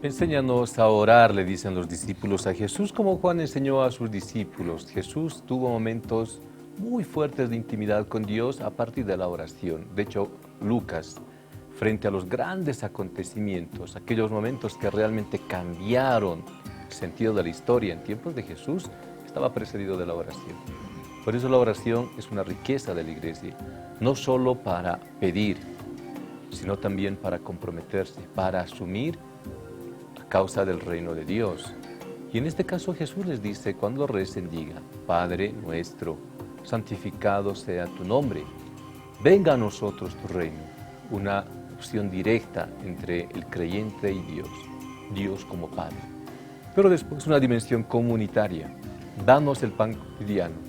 Enséñanos a orar, le dicen los discípulos a Jesús, como Juan enseñó a sus discípulos. Jesús tuvo momentos muy fuertes de intimidad con Dios a partir de la oración. De hecho, Lucas, frente a los grandes acontecimientos, aquellos momentos que realmente cambiaron el sentido de la historia en tiempos de Jesús, estaba precedido de la oración. Por eso la oración es una riqueza de la iglesia, no solo para pedir, sino también para comprometerse, para asumir a causa del reino de Dios. Y en este caso Jesús les dice, cuando recen, digan: Padre nuestro, santificado sea tu nombre, venga a nosotros tu reino. Una opción directa entre el creyente y Dios, Dios como Padre. Pero después una dimensión comunitaria: danos el pan cotidiano.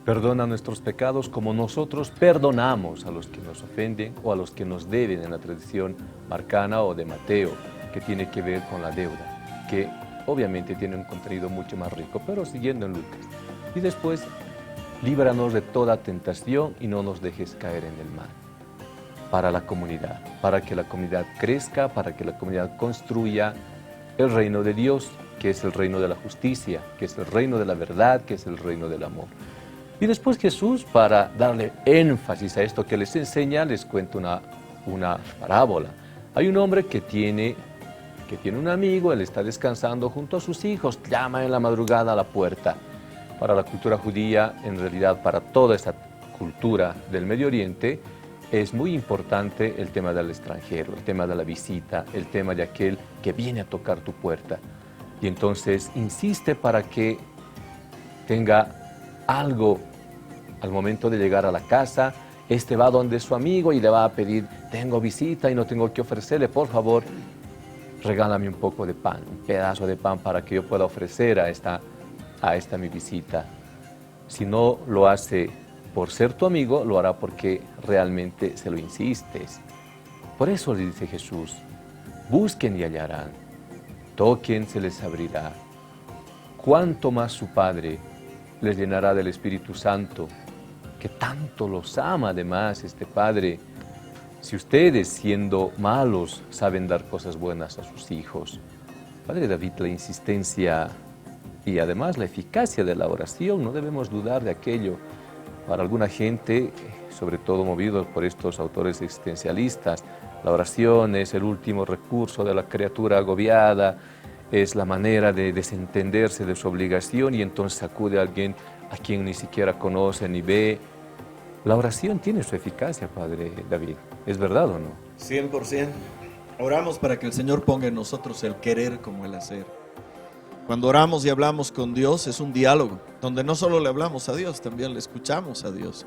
Perdona nuestros pecados como nosotros perdonamos a los que nos ofenden o a los que nos deben, en la tradición marcana o de Mateo, que tiene que ver con la deuda, que obviamente tiene un contenido mucho más rico, pero siguiendo en Lucas. Y después, líbranos de toda tentación y no nos dejes caer en el mal. Para la comunidad, para que la comunidad crezca, para que la comunidad construya el reino de Dios, que es el reino de la justicia, que es el reino de la verdad, que es el reino del amor. Y después Jesús, para darle énfasis a esto que les enseña, les cuenta una parábola. Hay un hombre que tiene un amigo, él está descansando junto a sus hijos, llama en la madrugada a la puerta. Para la cultura judía, en realidad para toda esta cultura del Medio Oriente, es muy importante el tema del extranjero, el tema de la visita, el tema de aquel que viene a tocar tu puerta. Y entonces insiste para que tenga algo al momento de llegar a la casa. Este va donde su amigo y le va a pedir: tengo visita y no tengo que ofrecerle, por favor, regálame un poco de pan, un pedazo de pan para que yo pueda ofrecer a esta mi visita. Si no lo hace por ser tu amigo, lo hará porque realmente se lo insistes. Por eso le dice Jesús: busquen y hallarán, toquen, se les abrirá. Cuánto más su Padre les llenará del Espíritu Santo, que tanto los ama además este Padre. Si ustedes, siendo malos, saben dar cosas buenas a sus hijos. Padre David, la insistencia y además la eficacia de la oración, no debemos dudar de aquello. Para alguna gente, sobre todo movidos por estos autores existencialistas, la oración es el último recurso de la criatura agobiada, es la manera de desentenderse de su obligación y entonces acude a alguien a quien ni siquiera conoce ni ve. La oración tiene su eficacia, Padre David. ¿Es verdad o no? 100%. Oramos para que el Señor ponga en nosotros el querer como el hacer. Cuando oramos y hablamos con Dios es un diálogo, donde no solo le hablamos a Dios, también le escuchamos a Dios.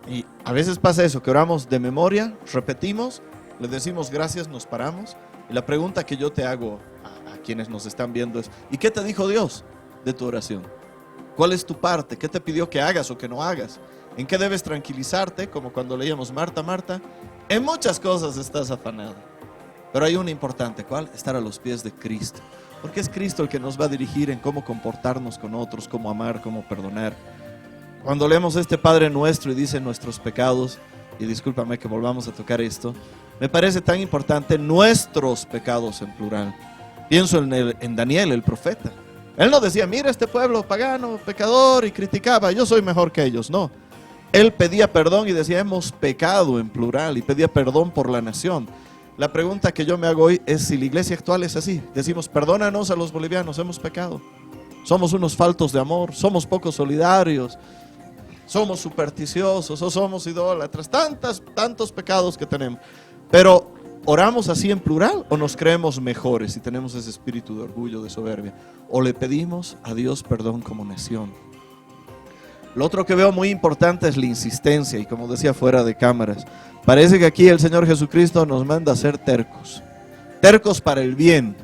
Y a veces pasa eso, que oramos de memoria, repetimos, le decimos gracias, nos paramos. Y la pregunta que yo te hago a quienes nos están viendo es: ¿y qué te dijo Dios de tu oración? ¿Cuál es tu parte? ¿Qué te pidió que hagas o que no hagas? ¿En qué debes tranquilizarte? Como cuando leíamos: Marta, Marta, en muchas cosas estás afanada, pero hay una importante. ¿Cuál? Estar a los pies de Cristo, porque es Cristo el que nos va a dirigir en cómo comportarnos con otros, cómo amar, cómo perdonar. Cuando leemos este Padre Nuestro y dice nuestros pecados, y discúlpame que volvamos a tocar esto, me parece tan importante nuestros pecados en plural. Pienso en Daniel, el profeta. Él no decía: mira este pueblo pagano, pecador, y criticaba, yo soy mejor que ellos. No, él pedía perdón y decía: hemos pecado, en plural, y pedía perdón por la nación. La pregunta que yo me hago hoy es si la iglesia actual es así. Decimos: perdónanos a los bolivianos, hemos pecado, somos unos faltos de amor, somos poco solidarios, somos supersticiosos o somos idólatras, tantos pecados que tenemos. Pero ¿oramos así en plural o nos creemos mejores y tenemos ese espíritu de orgullo, de soberbia? ¿O le pedimos a Dios perdón como nación? Lo otro que veo muy importante es la insistencia, y como decía fuera de cámaras, parece que aquí el Señor Jesucristo nos manda a ser tercos para el bien,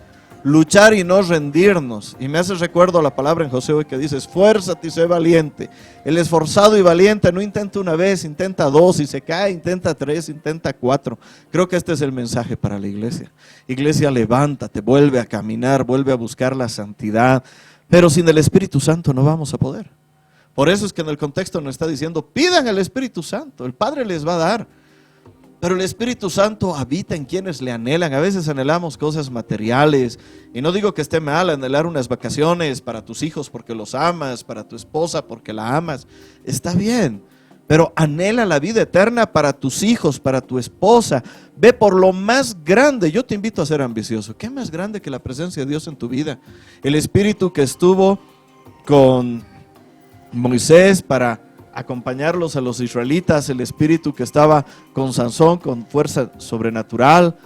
luchar y no rendirnos. Y me hace recuerdo a la palabra en Josué que dice: esfuérzate y sé valiente. El esforzado y valiente no intenta una vez, intenta dos, y se cae, intenta tres, intenta cuatro. Creo que este es el mensaje para la iglesia. Iglesia, levántate, vuelve a caminar, vuelve a buscar la santidad, pero sin el Espíritu Santo no vamos a poder. Por eso es que en el contexto nos está diciendo: pidan el Espíritu Santo, el Padre les va a dar. Pero el Espíritu Santo habita en quienes le anhelan. A veces anhelamos cosas materiales. Y no digo que esté mal anhelar unas vacaciones para tus hijos porque los amas, para tu esposa porque la amas. Está bien. Pero anhela la vida eterna para tus hijos, para tu esposa. Ve por lo más grande. Yo te invito a ser ambicioso. ¿Qué más grande que la presencia de Dios en tu vida? El Espíritu que estuvo con Moisés para acompañarlos a los israelitas, el Espíritu que estaba con Sansón con fuerza sobrenatural,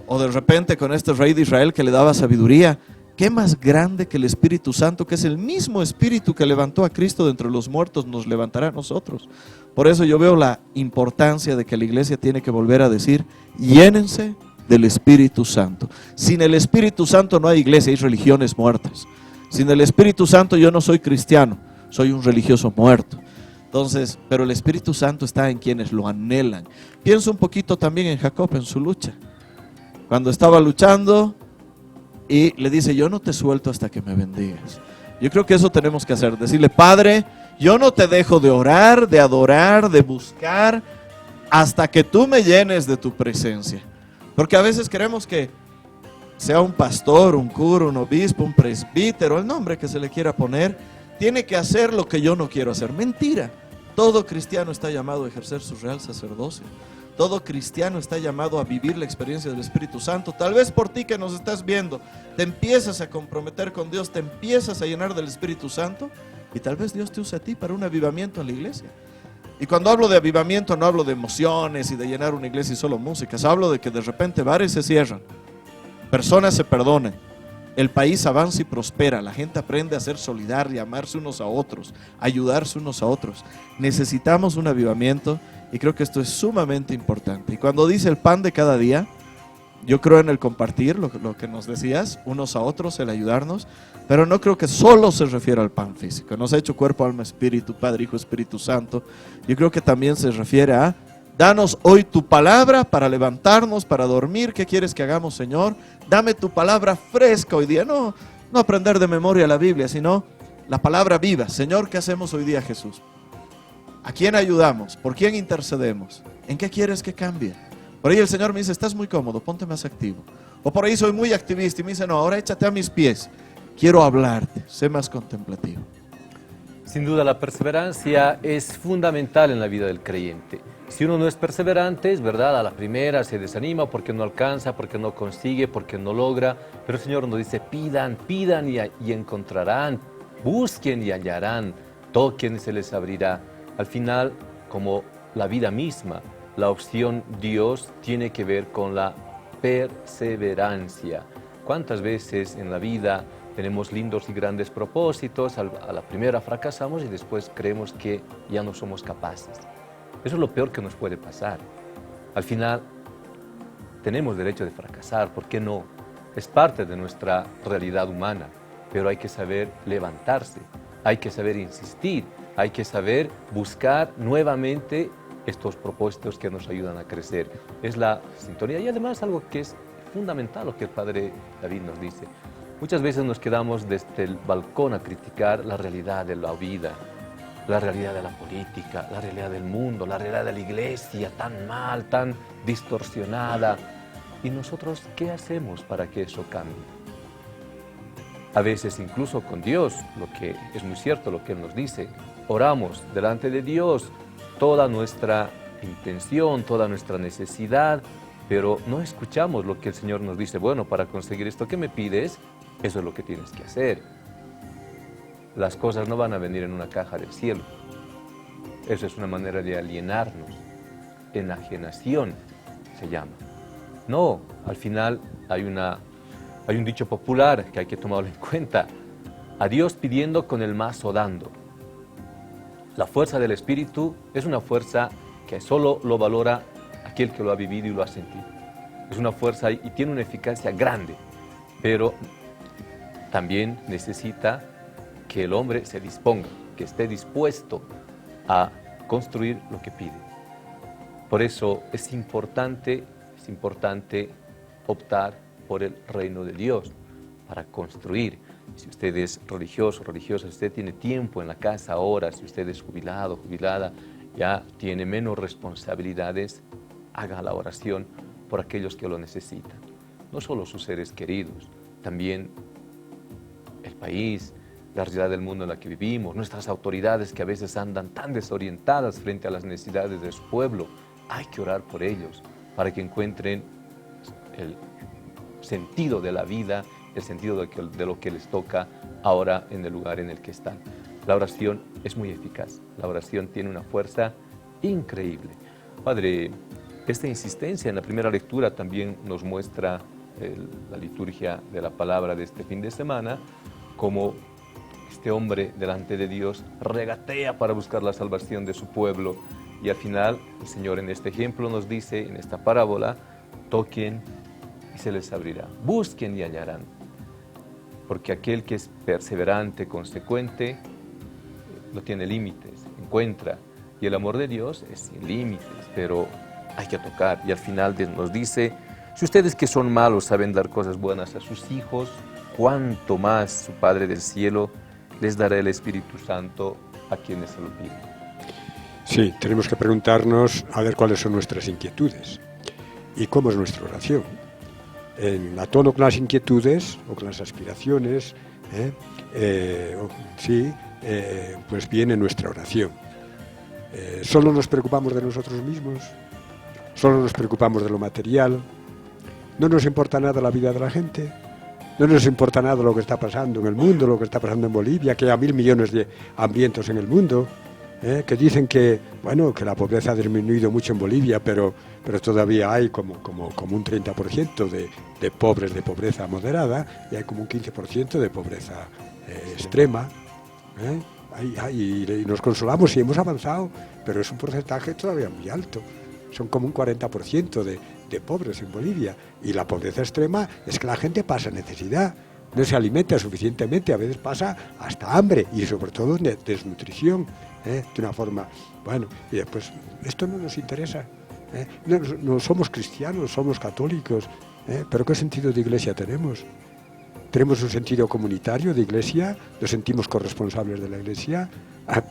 o de repente con este rey de Israel que le daba sabiduría. ¿Qué más grande que el Espíritu Santo, que es el mismo Espíritu que levantó a Cristo de entre los muertos, nos levantará a nosotros? Por eso yo veo la importancia de que la iglesia tiene que volver a decir: llénense del Espíritu Santo. Sin el Espíritu Santo no hay iglesia, hay religiones muertas. Sin el Espíritu Santo yo no soy cristiano, soy un religioso muerto. Entonces, pero el Espíritu Santo está en quienes lo anhelan. Pienso un poquito también en Jacob, en su lucha. Cuando estaba luchando y le dice: yo no te suelto hasta que me bendigas. Yo creo que eso tenemos que hacer, decirle: Padre, yo no te dejo de orar, de adorar, de buscar, hasta que tú me llenes de tu presencia. Porque a veces queremos que sea un pastor, un cura, un obispo, un presbítero, el nombre que se le quiera poner, tiene que hacer lo que yo no quiero hacer. Mentira. Todo cristiano está llamado a ejercer su real sacerdocio. Todo cristiano está llamado a vivir la experiencia del Espíritu Santo. Tal vez por ti que nos estás viendo, te empiezas a comprometer con Dios, te empiezas a llenar del Espíritu Santo, y tal vez Dios te use a ti para un avivamiento en la iglesia. Y cuando hablo de avivamiento no hablo de emociones y de llenar una iglesia y solo músicas. Hablo de que de repente bares se cierran, personas se perdonan, el país avanza y prospera, la gente aprende a ser solidaria, a amarse unos a otros, a ayudarse unos a otros. Necesitamos un avivamiento y creo que esto es sumamente importante. Y cuando dice el pan de cada día, yo creo en el compartir, lo que nos decías, unos a otros, el ayudarnos, pero no creo que solo se refiere al pan físico. Nos ha hecho cuerpo, alma, espíritu, Padre, Hijo, Espíritu Santo. Yo creo que también se refiere a: danos hoy tu palabra para levantarnos, para dormir. ¿Qué quieres que hagamos, Señor? Dame tu palabra fresca hoy día. No aprender de memoria la Biblia, sino la palabra viva. Señor, ¿qué hacemos hoy día, Jesús? ¿A quién ayudamos? ¿Por quién intercedemos? ¿En qué quieres que cambie? Por ahí el Señor me dice: estás muy cómodo, ponte más activo. O por ahí soy muy activista y me dice: no, ahora échate a mis pies. Quiero hablarte, sé más contemplativo. Sin duda la perseverancia es fundamental en la vida del creyente. Si uno no es perseverante, es verdad, a la primera se desanima porque no alcanza, porque no consigue, porque no logra. Pero el Señor nos dice: pidan, pidan y encontrarán, busquen y hallarán, toquen y se les abrirá. Al final, como la vida misma, la opción Dios tiene que ver con la perseverancia. ¿Cuántas veces en la vida tenemos lindos y grandes propósitos, a la primera fracasamos y después creemos que ya no somos capaces? Eso es lo peor que nos puede pasar. Al final, tenemos derecho de fracasar, ¿por qué no? Es parte de nuestra realidad humana, pero hay que saber levantarse, hay que saber insistir, hay que saber buscar nuevamente estos propósitos que nos ayudan a crecer. Es la sintonía y además algo que es fundamental, lo que el Padre David nos dice. Muchas veces nos quedamos desde el balcón a criticar la realidad de la vida, la realidad de la política, la realidad del mundo, la realidad de la iglesia, tan mal, tan distorsionada. ¿Y nosotros qué hacemos para que eso cambie? A veces incluso con Dios, lo que es muy cierto lo que Él nos dice, oramos delante de Dios toda nuestra intención, toda nuestra necesidad, pero no escuchamos lo que el Señor nos dice. Bueno, para conseguir esto que me pides, eso es lo que tienes que hacer. Las cosas no van a venir en una caja del cielo. Eso es una manera de alienarnos. Enajenación se llama. No, al final hay un dicho popular que hay que tomarlo en cuenta. A Dios pidiendo, con el mazo dando. La fuerza del Espíritu es una fuerza que solo lo valora aquel que lo ha vivido y lo ha sentido. Es una fuerza y tiene una eficacia grande, pero también necesita que el hombre se disponga, que esté dispuesto a construir lo que pide. Por eso es importante optar por el reino de Dios para construir. Si usted es religioso, religiosa, si usted tiene tiempo en la casa ahora, si usted es jubilado, jubilada, ya tiene menos responsabilidades, haga la oración por aquellos que lo necesitan. No solo sus seres queridos, también el país, la realidad del mundo en la que vivimos, nuestras autoridades que a veces andan tan desorientadas frente a las necesidades de su pueblo. Hay que orar por ellos para que encuentren el sentido de la vida, el sentido de lo que les toca ahora en el lugar en el que están. La oración es muy eficaz, la oración tiene una fuerza increíble. Padre, esta insistencia en la primera lectura también nos muestra la liturgia de la palabra de este fin de semana, como este hombre delante de Dios regatea para buscar la salvación de su pueblo, y al final el Señor en este ejemplo nos dice, en esta parábola, toquen y se les abrirá, busquen y hallarán, porque aquel que es perseverante, consecuente, no tiene límites, encuentra, y el amor de Dios es sin límites, pero hay que tocar. Y al final nos dice, si ustedes que son malos saben dar cosas buenas a sus hijos, cuánto más su Padre del cielo les dará el Espíritu Santo a quienes se lo piden. Sí, tenemos que preguntarnos a ver cuáles son nuestras inquietudes y cómo es nuestra oración. A tono con las inquietudes o con las aspiraciones, pues viene nuestra oración. Solo nos preocupamos de nosotros mismos, solo nos preocupamos de lo material, no nos importa nada la vida de la gente, no nos importa nada lo que está pasando en el mundo, lo que está pasando en Bolivia, que hay 1.000 millones de hambrientos en el mundo, que dicen que la pobreza ha disminuido mucho en Bolivia, pero todavía hay como un 30% de pobres de pobreza moderada y hay como un 15% de pobreza extrema. Y nos consolamos y hemos avanzado, pero es un porcentaje todavía muy alto. Son como un 40% de pobres en Bolivia. Y la pobreza extrema es que la gente pasa necesidad, no se alimenta suficientemente, a veces pasa hasta hambre y sobre todo desnutrición, de una forma... y después, esto no nos interesa. No somos cristianos, somos católicos, pero ¿qué sentido de iglesia tenemos? Tenemos un sentido comunitario de iglesia, nos sentimos corresponsables de la iglesia,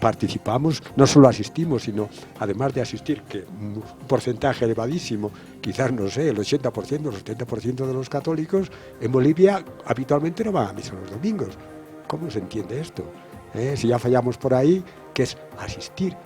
participamos, no solo asistimos, sino además de asistir, que un porcentaje elevadísimo, quizás, no sé, el 80%, el 70% de los católicos en Bolivia habitualmente no van a misa los domingos. ¿Cómo se entiende esto? Si ya fallamos por ahí, que es asistir,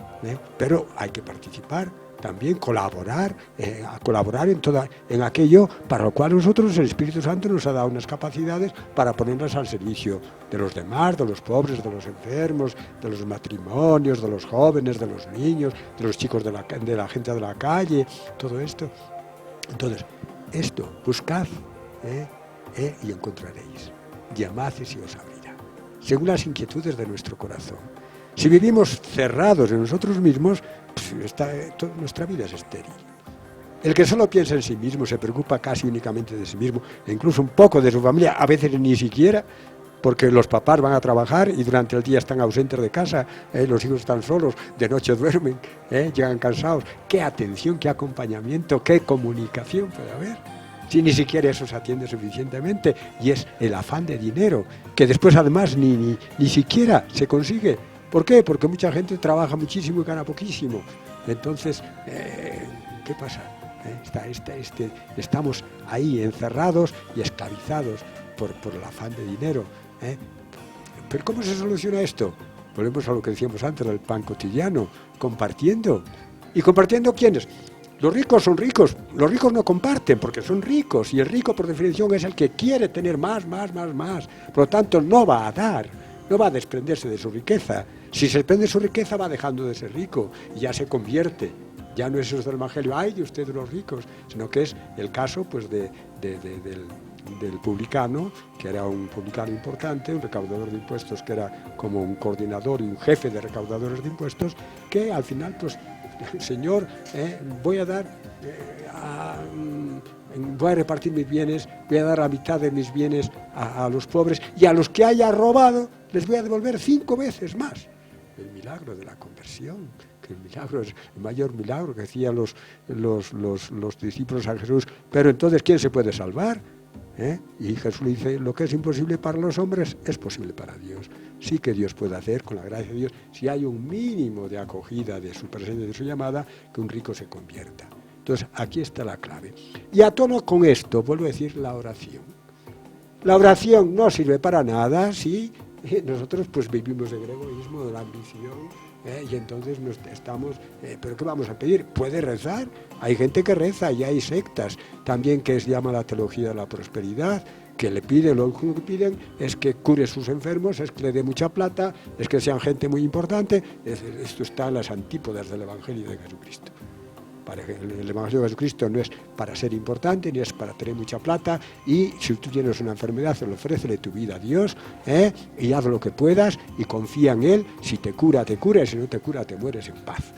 pero hay que participar. También colaborar en aquello para lo cual nosotros, el Espíritu Santo nos ha dado unas capacidades para ponernos al servicio de los demás, de los pobres, de los enfermos, de los matrimonios, de los jóvenes, de los niños, de los chicos de la gente de la calle, todo esto. Entonces, buscad y encontraréis, llamad y se os abrirá, según las inquietudes de nuestro corazón. Si vivimos cerrados en nosotros mismos, nuestra vida es estéril. El que solo piensa en sí mismo, se preocupa casi únicamente de sí mismo, e incluso un poco de su familia, a veces ni siquiera, porque los papás van a trabajar y durante el día están ausentes de casa, los hijos están solos, de noche duermen, llegan cansados. ¿Qué atención, qué acompañamiento, qué comunicación puede haber? Si ni siquiera eso se atiende suficientemente, y es el afán de dinero, que después además ni siquiera se consigue. ¿Por qué? Porque mucha gente trabaja muchísimo y gana poquísimo. Entonces, ¿qué pasa? Estamos ahí encerrados y esclavizados por el afán de dinero. ¿Pero cómo se soluciona esto? Volvemos a lo que decíamos antes del pan cotidiano, compartiendo. ¿Y compartiendo quiénes? Los ricos son ricos, los ricos no comparten porque son ricos, y el rico por definición es el que quiere tener más. Por lo tanto, no va a dar, no va a desprenderse de su riqueza. Si se desprende de su riqueza, va dejando de ser rico y ya se convierte. Ya no es eso del Evangelio, ay de ustedes los ricos, sino que es el caso pues del publicano, que era un publicano importante, un recaudador de impuestos que era como un coordinador y un jefe de recaudadores de impuestos, que al final, pues, Señor, voy a repartir mis bienes, voy a dar la mitad de mis bienes a los pobres, y a los que haya robado les voy a devolver 5 veces más. El milagro de la conversión, que el milagro es el mayor milagro que hacían los discípulos a Jesús. Pero entonces, ¿quién se puede salvar? Y Jesús le dice, lo que es imposible para los hombres es posible para Dios. Sí que Dios puede hacer, con la gracia de Dios, si hay un mínimo de acogida de su presencia, de su llamada, que un rico se convierta. Entonces, aquí está la clave. Y a tono con esto, vuelvo a decir, la oración. La oración no sirve para nada si nosotros pues vivimos del egoísmo, de la ambición, y entonces nos estamos, ¿pero qué vamos a pedir? ¿Puede rezar? Hay gente que reza y hay sectas también que se llama la teología de la prosperidad, que le piden, lo único que piden es que cure sus enfermos, es que le dé mucha plata, es que sean gente muy importante. Esto está en las antípodas del Evangelio de Jesucristo. El Evangelio de Jesucristo no es para ser importante, ni es para tener mucha plata, y si tú tienes una enfermedad, ofrécele tu vida a Dios, y haz lo que puedas, y confía en Él. Si te cura, te cura, y si no te cura, te mueres en paz.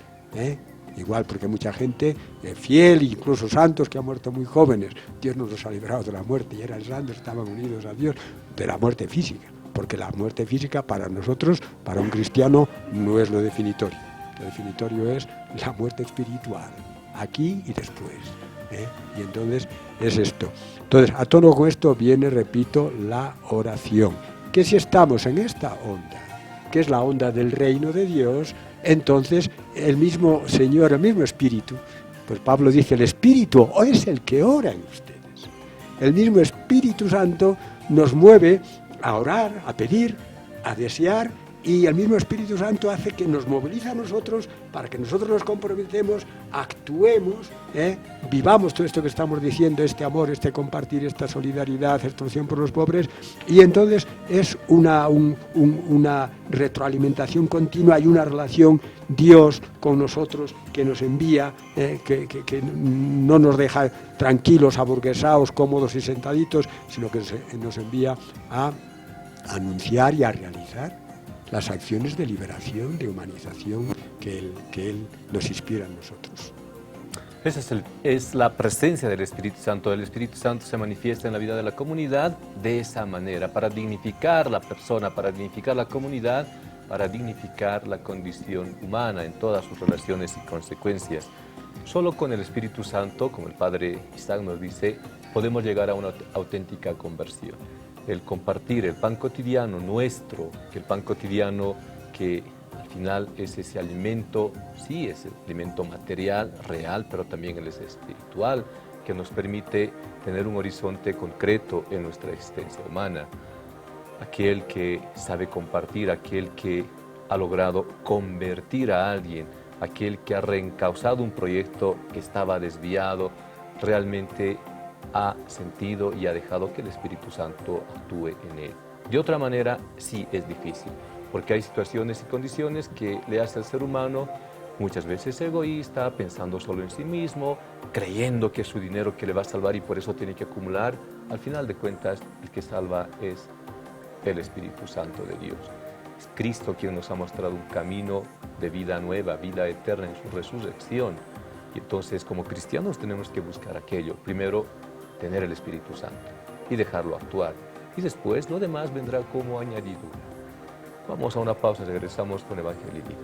Igual, porque mucha gente fiel, incluso santos que han muerto muy jóvenes, Dios nos los ha librado de la muerte, y eran santos, estaban unidos a Dios, de la muerte física, porque la muerte física para nosotros, para un cristiano, no es lo definitorio. Lo definitorio es la muerte espiritual, aquí y después. Y entonces es esto. Entonces, a tono con esto viene, repito, la oración. Que si estamos en esta onda, que es la onda del reino de Dios, entonces el mismo Señor, el mismo Espíritu, pues Pablo dice, el Espíritu es el que ora en ustedes. El mismo Espíritu Santo nos mueve a orar, a pedir, a desear, y el mismo Espíritu Santo hace que nos moviliza a nosotros para que nosotros nos comprometemos, actuemos, vivamos todo esto que estamos diciendo, este amor, este compartir, esta solidaridad, esta oración por los pobres, y entonces es una retroalimentación continua y una relación Dios con nosotros que nos envía, que no nos deja tranquilos, aburguesados, cómodos y sentaditos, sino que nos envía a anunciar y a realizar las acciones de liberación, de humanización que Él nos inspira a nosotros. Esa es la presencia del Espíritu Santo. El Espíritu Santo se manifiesta en la vida de la comunidad de esa manera, para dignificar la persona, para dignificar la comunidad, para dignificar la condición humana en todas sus relaciones y consecuencias. Solo con el Espíritu Santo, como el Padre Isaac nos dice, podemos llegar a una auténtica conversión. El compartir el pan cotidiano nuestro, el pan cotidiano que al final es ese alimento, sí, es el alimento material, real, pero también es espiritual, que nos permite tener un horizonte concreto en nuestra existencia humana. Aquel que sabe compartir, aquel que ha logrado convertir a alguien, aquel que ha reencauzado un proyecto que estaba desviado, realmente ha sentido y ha dejado que el Espíritu Santo actúe en él. De otra manera, sí es difícil, porque hay situaciones y condiciones que le hace al ser humano muchas veces egoísta, pensando solo en sí mismo, creyendo que es su dinero que le va a salvar y por eso tiene que acumular. Al final de cuentas, el que salva es el Espíritu Santo de Dios. Es Cristo quien nos ha mostrado un camino de vida nueva, vida eterna en su resurrección. Y entonces, como cristianos, tenemos que buscar aquello. Primero, tener el Espíritu Santo y dejarlo actuar. Y después lo demás vendrá como añadidura. Vamos a una pausa, regresamos con Evangelio y Vida.